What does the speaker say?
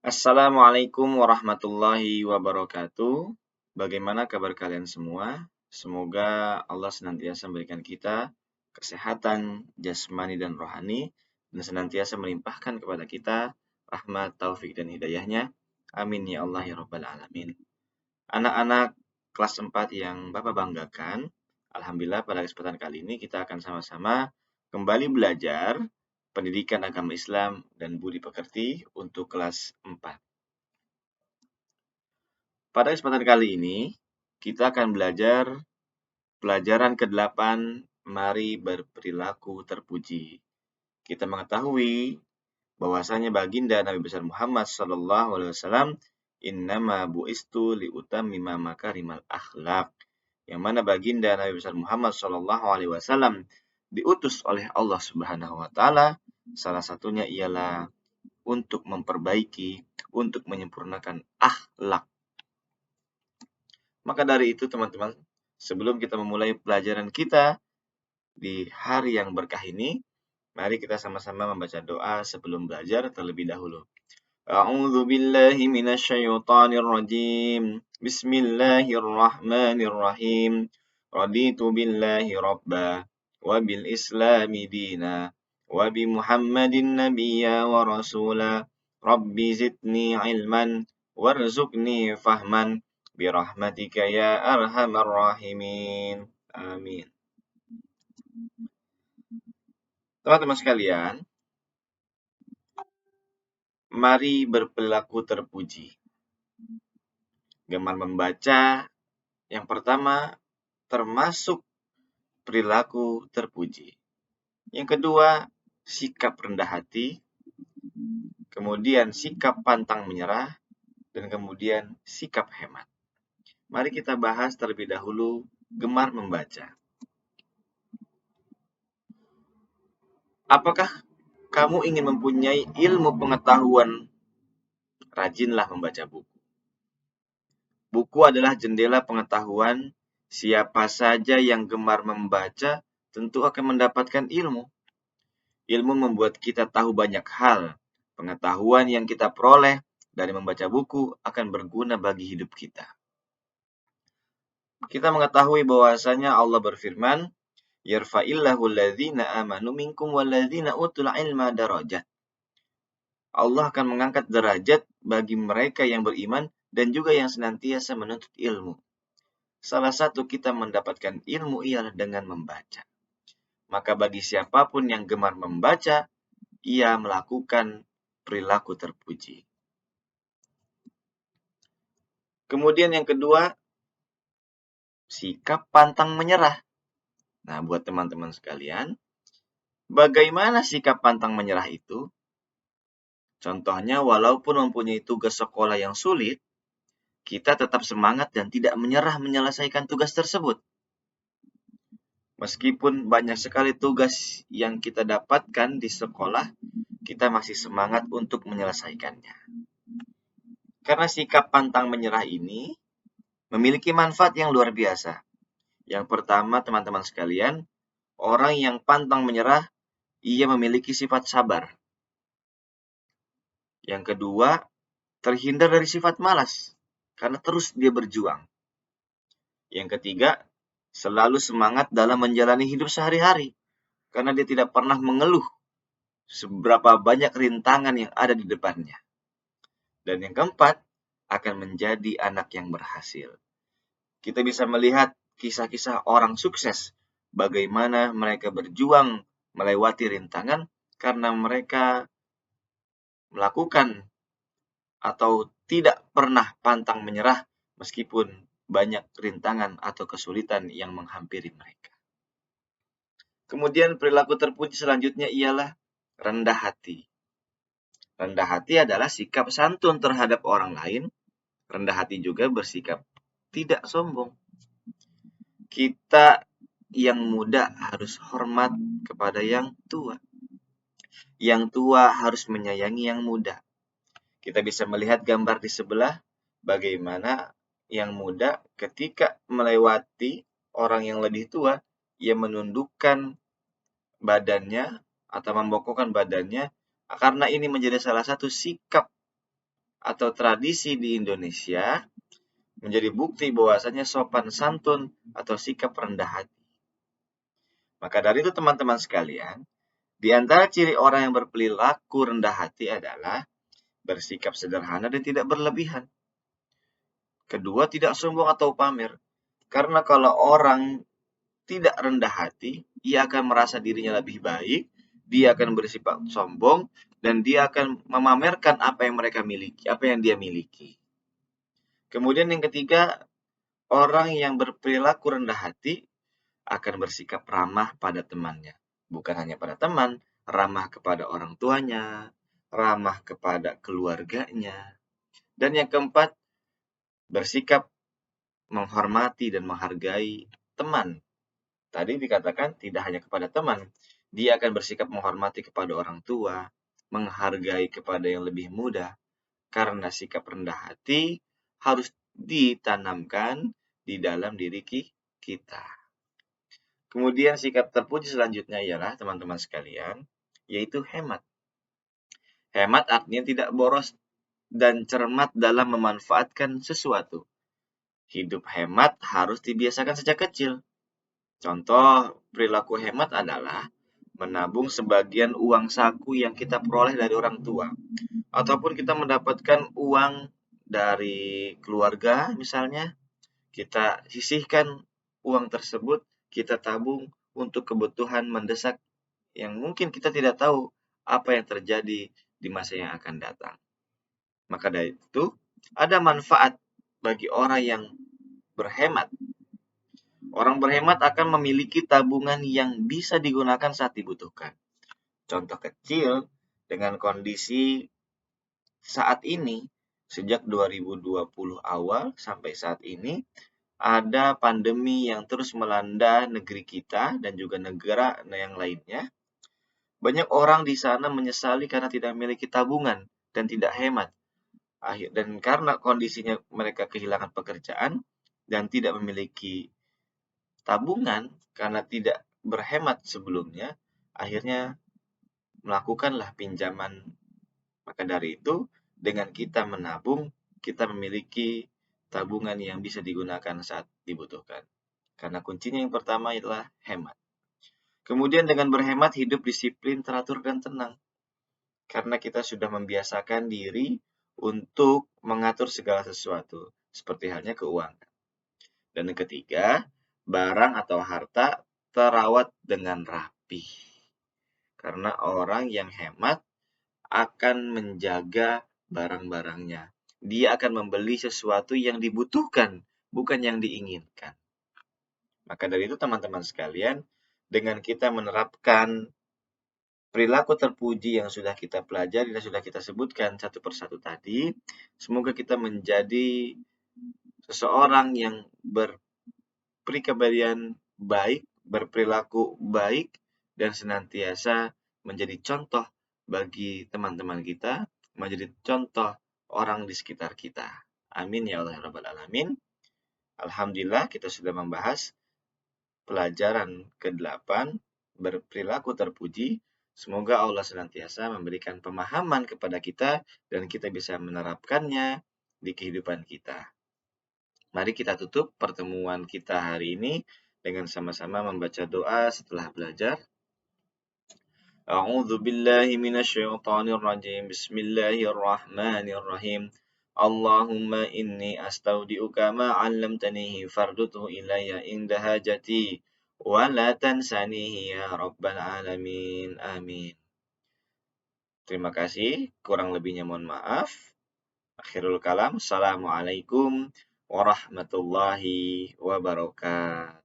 Assalamualaikum warahmatullahi wabarakatuh. Bagaimana kabar kalian semua? Semoga Allah senantiasa memberikan kita kesehatan jasmani dan rohani dan senantiasa melimpahkan kepada kita rahmat, taufik dan hidayahnya. Amin ya Allah ya rabbal alamin. Anak-anak kelas 4 yang Bapak banggakan, alhamdulillah pada kesempatan kali ini kita akan sama-sama kembali belajar pendidikan agama Islam dan budi pekerti untuk kelas 4. Pada kesempatan kali ini, kita akan belajar pelajaran ke-8, mari berperilaku terpuji. Kita mengetahui bahwasanya baginda Nabi besar Muhammad SAW, innama bu'istu liutammima makarimal akhlak. Yang mana baginda Nabi besar Muhammad SAW diutus oleh Allah Subhanahu wa taala, salah satunya ialah untuk memperbaiki, untuk menyempurnakan akhlak. Maka dari itu teman-teman, sebelum kita memulai pelajaran kita di hari yang berkah ini, mari kita sama-sama membaca doa sebelum belajar terlebih dahulu. A'udzu billahi minasyaitonir rajim. Bismillahirrahmanirrahim. Raditu billahi rabba wa bil islami dina wa bi Muhammadin nabiyya wa rasula. Rabbi zidni ilman warzuqni fahman birahmatika ya arhamar rahimin. Amin. Teman-teman sekalian, mari berperilaku terpuji. Gemar membaca yang pertama termasuk perilaku terpuji. Yang kedua, sikap rendah hati. Kemudian sikap pantang menyerah. Dan kemudian sikap hemat. Mari kita bahas terlebih dahulu gemar membaca. Apakah kamu ingin mempunyai ilmu pengetahuan? Rajinlah membaca buku. Buku adalah jendela pengetahuan. Siapa saja yang gemar membaca tentu akan mendapatkan ilmu. Ilmu membuat kita tahu banyak hal. Pengetahuan yang kita peroleh dari membaca buku akan berguna bagi hidup kita. Kita mengetahui bahwasanya Allah berfirman, yarfa'illahu alladhina amanu minkum walladhina utul ilma darajat. Allah akan mengangkat derajat bagi mereka yang beriman dan juga yang senantiasa menuntut ilmu. Salah satu kita mendapatkan ilmu ialah dengan membaca. Maka bagi siapapun yang gemar membaca, ia melakukan perilaku terpuji. Kemudian yang kedua, sikap pantang menyerah. Nah, buat teman-teman sekalian, bagaimana sikap pantang menyerah itu? Contohnya, walaupun mempunyai tugas sekolah yang sulit, kita tetap semangat dan tidak menyerah menyelesaikan tugas tersebut. Meskipun banyak sekali tugas yang kita dapatkan di sekolah, kita masih semangat untuk menyelesaikannya. Karena sikap pantang menyerah ini memiliki manfaat yang luar biasa. Yang pertama, teman-teman sekalian, orang yang pantang menyerah, ia memiliki sifat sabar. Yang kedua, terhindar dari sifat malas, karena terus dia berjuang. Yang ketiga, selalu semangat dalam menjalani hidup sehari-hari, karena dia tidak pernah mengeluh seberapa banyak rintangan yang ada di depannya. Dan yang keempat, akan menjadi anak yang berhasil. Kita bisa melihat kisah-kisah orang sukses, bagaimana mereka berjuang melewati rintangan karena mereka melakukan atau tidak pernah pantang menyerah meskipun banyak rintangan atau kesulitan yang menghampiri mereka. Kemudian perilaku terpuji selanjutnya ialah rendah hati. Rendah hati adalah sikap santun terhadap orang lain. Rendah hati juga bersikap tidak sombong. Kita yang muda harus hormat kepada yang tua. Yang tua harus menyayangi yang muda. Kita bisa melihat gambar di sebelah bagaimana yang muda ketika melewati orang yang lebih tua, ia menundukkan badannya atau membongkokkan badannya karena ini menjadi salah satu sikap atau tradisi di Indonesia menjadi bukti bahwasanya sopan santun atau sikap rendah hati. Maka dari itu teman-teman sekalian, di antara ciri orang yang berperilaku rendah hati adalah bersikap sederhana dan tidak berlebihan. Kedua, tidak sombong atau pamer. Karena kalau orang tidak rendah hati, ia akan merasa dirinya lebih baik, dia akan bersifat sombong, dan dia akan memamerkan apa yang mereka miliki, apa yang dia miliki. Kemudian yang ketiga, orang yang berperilaku rendah hati akan bersikap ramah pada temannya. Bukan hanya pada teman, ramah kepada orang tuanya, ramah kepada keluarganya. Dan yang keempat, bersikap menghormati dan menghargai teman. Tadi dikatakan tidak hanya kepada teman, dia akan bersikap menghormati kepada orang tua, menghargai kepada yang lebih muda, karena sikap rendah hati harus ditanamkan di dalam diri kita. Kemudian sikap terpuji selanjutnya ialah teman-teman sekalian, yaitu hemat. Hemat artinya tidak boros dan cermat dalam memanfaatkan sesuatu. Hidup hemat harus dibiasakan sejak kecil. Contoh perilaku hemat adalah menabung sebagian uang saku yang kita peroleh dari orang tua. Ataupun kita mendapatkan uang dari keluarga misalnya, kita sisihkan uang tersebut, kita tabung untuk kebutuhan mendesak yang mungkin kita tidak tahu apa yang terjadi di masa yang akan datang. Maka dari itu, ada manfaat bagi orang yang berhemat. Orang berhemat akan memiliki tabungan yang bisa digunakan saat dibutuhkan. Contoh kecil, dengan kondisi saat ini, sejak 2020 awal sampai saat ini, ada pandemi yang terus melanda negeri kita dan juga negara yang lainnya. Banyak orang di sana menyesali karena tidak memiliki tabungan dan tidak hemat. Dan karena kondisinya mereka kehilangan pekerjaan dan tidak memiliki tabungan karena tidak berhemat sebelumnya, akhirnya melakukanlah pinjaman. Maka dari itu, dengan kita menabung, kita memiliki tabungan yang bisa digunakan saat dibutuhkan. Karena kuncinya yang pertama adalah hemat. Kemudian dengan berhemat, hidup disiplin, teratur, dan tenang. Karena kita sudah membiasakan diri untuk mengatur segala sesuatu, seperti halnya keuangan. Dan yang ketiga, barang atau harta terawat dengan rapi. Karena orang yang hemat akan menjaga barang-barangnya. Dia akan membeli sesuatu yang dibutuhkan, bukan yang diinginkan. Maka dari itu teman-teman sekalian, dengan kita menerapkan perilaku terpuji yang sudah kita pelajari dan sudah kita sebutkan satu persatu tadi, semoga kita menjadi seseorang yang berpribadian baik, berperilaku baik, dan senantiasa menjadi contoh bagi teman-teman kita, menjadi contoh orang di sekitar kita. Amin ya Allah ya Rabbal Alamin. Alhamdulillah kita sudah membahas pelajaran ke-8 berperilaku terpuji. Semoga Allah senantiasa memberikan pemahaman kepada kita dan kita bisa menerapkannya di kehidupan kita. Mari kita tutup pertemuan kita hari ini dengan sama-sama membaca doa setelah belajar. A'udzu billahi minasyaitonir rajim. Bismillahirrahmanirrahim. Allahumma inni astaudi'uka ma 'allamtanihi farduthu ilayya inda hajati wa la tansanihi ya rabbal alamin. Amin. Terima kasih, kurang lebihnya mohon maaf. Akhirul kalam. Assalamualaikum warahmatullahi wabarakatuh.